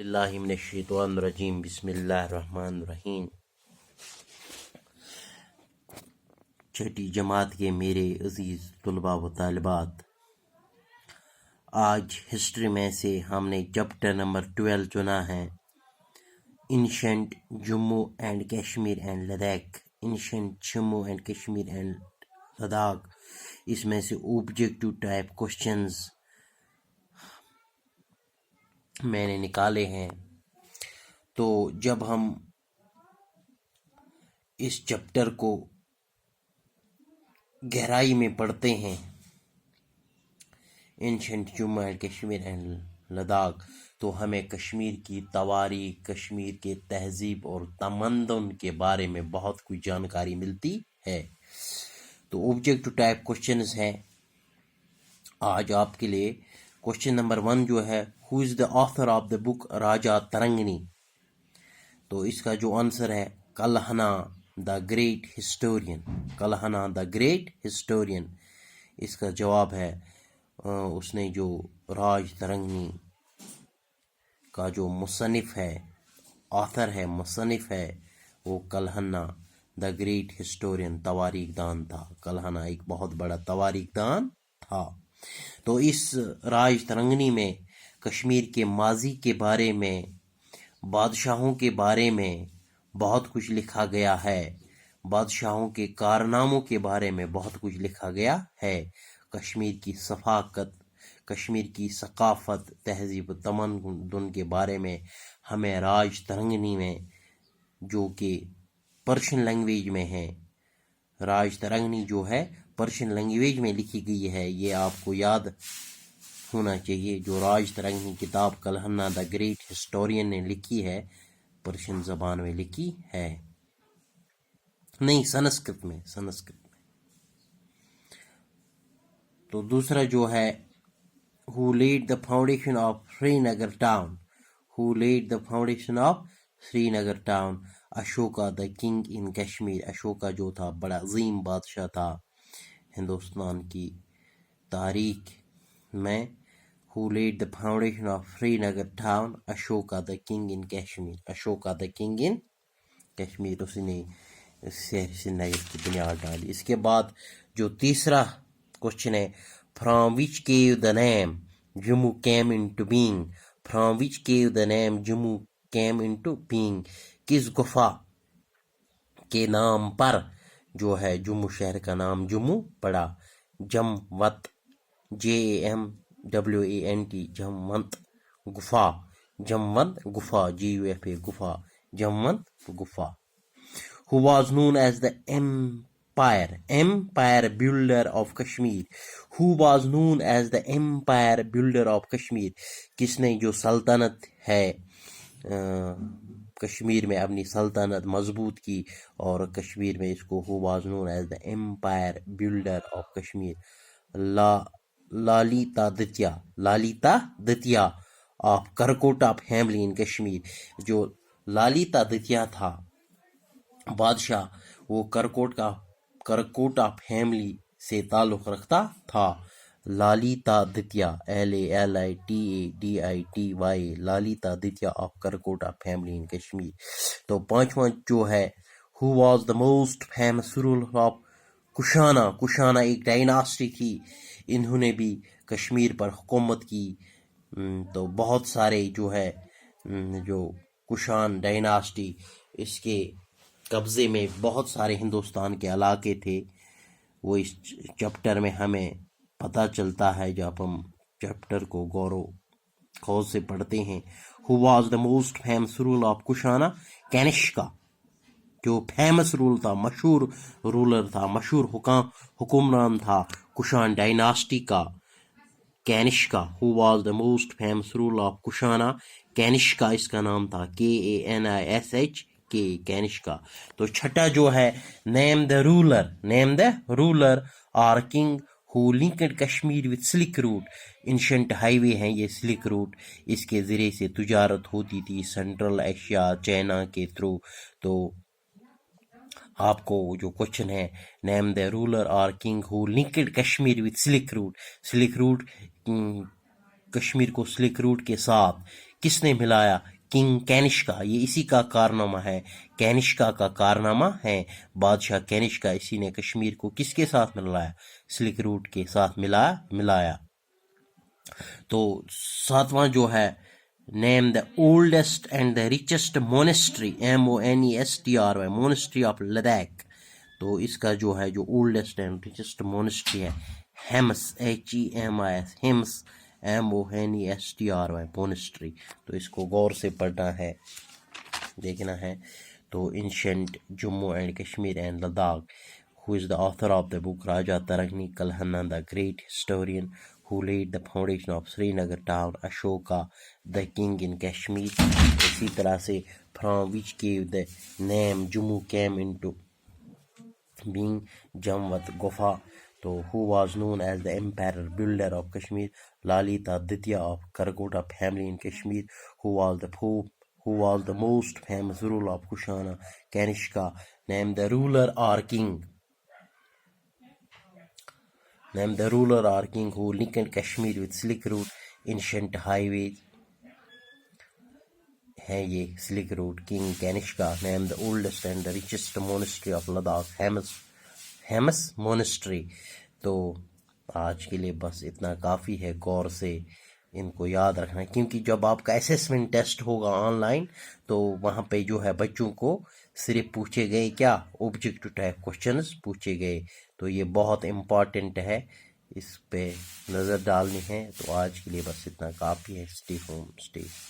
اللہ من الشیطان الرجیم بسم اللہ الرحمن الرحیم۔ چھٹی جماعت کے میرے عزیز طلباء و طالبات، آج ہسٹری میں سے ہم نے چیپٹر نمبر 12 چنا ہے، ancient Jammu and Kashmir and Ladakh. Ancient Jammu and Kashmir and Ladakh, اس میں سے اوبجیکٹو ٹائپ کوشچنز میں نے نکالے ہیں۔ تو جب ہم اس چیپٹر کو گہرائی میں پڑھتے ہیں، ancient Jammu and Kashmir and Ladakh, تو ہمیں کشمیر کی تواریخ، کشمیر کے تہذیب اور تمدن کے بارے میں بہت کچھ جانکاری ملتی ہے۔ تو اوبجیکٹو ٹائپ کوشچنز ہیں آج آپ کے لیے۔ کوشچن نمبر 1 جو ہے، ہو از دا آتھر آف دا بک راجا ترنگنی؟ تو اس کا جو آنسر ہے Kalhana the great historian. Kalhana the great historian اس کا جواب ہے۔ اس نے جو راج ترنگنی کا جو مصنف ہے، آتھر ہے، مصنف ہے، وہ کلہنا دا گریٹ ہسٹورین تواریخ دان تھا۔ کلہنا ایک بہت بڑا تواریخ دان تھا۔ تو اس راج ترنگنی میں کشمیر کے ماضی کے بارے میں، بادشاہوں کے بارے میں بہت کچھ لکھا گیا ہے، بادشاہوں کے کارناموں کے بارے میں بہت کچھ لکھا گیا ہے۔ کشمیر کی ثقافت، کشمیر کی ثقافت، تہذیب و تمدن کے بارے میں ہمیں راج ترنگنی میں، جو کہ پرشین لینگویج میں ہے، راج ترنگنی جو ہے پرشین لینگویج میں لکھی گئی ہے، یہ آپ کو یاد ہونا چاہیے۔ جو راج ترنگنی کتاب کلہنا دا گریٹ ہسٹورین نے لکھی ہے، پرشین زبان میں لکھی ہے، نہیں سنسکرت میں، سنسکرت میں۔ تو دوسرا جو ہے، who laid the foundation of Srinagar town? Who laid the foundation of Srinagar town? Ashoka the king in Kashmir. Ashoka جو تھا بڑا عظیم بادشاہ تھا ہندوستان کی تاریخ میں۔ who laid the foundation of Srinagar town? Ashoka the king in Kashmir. Ashoka the king in Kashmir, اس نے شہر سری نگر کی بنیاد ڈالی۔ اس کے بعد جو تیسرا کوشچن ہے، from which cave the name Jammu came into being? from which cave the name Jammu came into being? کس گفا کے نام پر جو ہے جموں شہر کا نام جموں پڑا؟ جمونت، JAMWANT، جمونت گفا، جمونت گفا، GUFA گفا، جمونت گفا۔ who was known as the empire builder of Kashmir? who was known as the empire builder of Kashmir؟ کس نے جو سلطنت ہے کشمیر میں اپنی سلطنت مضبوط کی، اور کشمیر میں اس کو who was known as the empire builder of Kashmir؟ Lalitaditya, Lalitaditya of Karkota family in Kashmir. جو لالیتا دتیا تھا بادشاہ، وہ کرکوٹا فیملی سے تعلق رکھتا تھا۔ لالیتا Datia, LALITADITY، لالیتا Datia of Karkota family in Kashmir. تو پانچواں جو ہے، who was the most famous ruler of کشانہ؟ کشانہ ایک ڈائناسٹی تھی، انہوں نے بھی کشمیر پر حکومت کی۔ تو بہت سارے جو ہے جو کشان ڈائناسٹی، اس کے قبضے میں بہت سارے ہندوستان کے علاقے تھے، وہ اس چیپٹر میں ہمیں پتہ چلتا ہے جب ہم چیپٹر کو غور و خوض سے پڑھتے ہیں۔ who was the most famous ruler of کشانہ؟ کینشکا، جو فیمس رول تھا، مشہور رولر تھا، مشہور حکمران تھا کشان ڈائناسٹی کا، کینشکا۔ who was the most famous ruler of کشانہ؟ کینشکا اس کا نام تھا، KANISH، کینشکا۔ تو چھٹا جو ہے، نیم دا رولر اور king who linked Kashmir with silk route. Ancient highway ہیں یہ سلک روٹ، اس کے ذریعے سے تجارت ہوتی تھی سینٹرل ایشیا، چائنا کے تھرو۔ تو آپ کو جو کوشچن ہے، نیم دا رولر اور king who linked Kashmir with silk Route. Silk Route, Kashmir کو سلک روٹ کے ساتھ کس نے ملایا؟ کنگ کینشکا، یہ اسی کا کارنامہ ہے، کینشکا کا کارنامہ ہے، بادشاہ کینشکا، اسی نے کشمیر کو کس کے ساتھ ملایا؟ سلک روٹ کے ساتھ ملایا۔ تو ساتواں جو ہے، name the oldest and the richest monastery, MONESTRY، monastery of Ladakh. تو اس کا جو ہے جو اولڈسٹ اینڈ ریچسٹ مونسٹری ہے ہیمس، HEMIS، ہیمس، MONESTRY، مونسٹری۔ تو اس کو غور سے پڑھنا ہے، دیکھنا ہے۔ تو ancient Jammu and Kashmir and Ladakh, who is the author of the book Raja Tarangni Kalhana, the great historian who laid the foundation of Srinagar town, Ashoka, the king in Kashmir۔ اسی طرح سے from which cave the name Jammu came into being، Jamvat Gufa۔ تو who was known as the emperor builder of Kashmir، Lalita Ditya of Karkota family in Kashmir۔ who was the pope who was the most famous ruler of Kushana Kanishka، name the ruler or king who linked Kashmir with Silk Route، ancient highways ہے یہ silk route. King Kanishka, name the oldest and the richest monastery of Ladakh, Hemis monastery. تو آج کے لیے بس اتنا کافی ہے، غور سے ان کو یاد رکھنا، کیونکہ جب آپ کا اسیسمنٹ ٹیسٹ ہوگا آن لائن تو وہاں پہ جو ہے بچوں کو صرف پوچھے گئے کیا، آبجیکٹو ٹائپ کوشچنز پوچھے گئے۔ تو یہ بہت امپورٹنٹ ہے، اس پہ نظر ڈالنی ہے۔ تو آج کے لیے بس اتنا کافی ہے۔ Stay home, stay safe.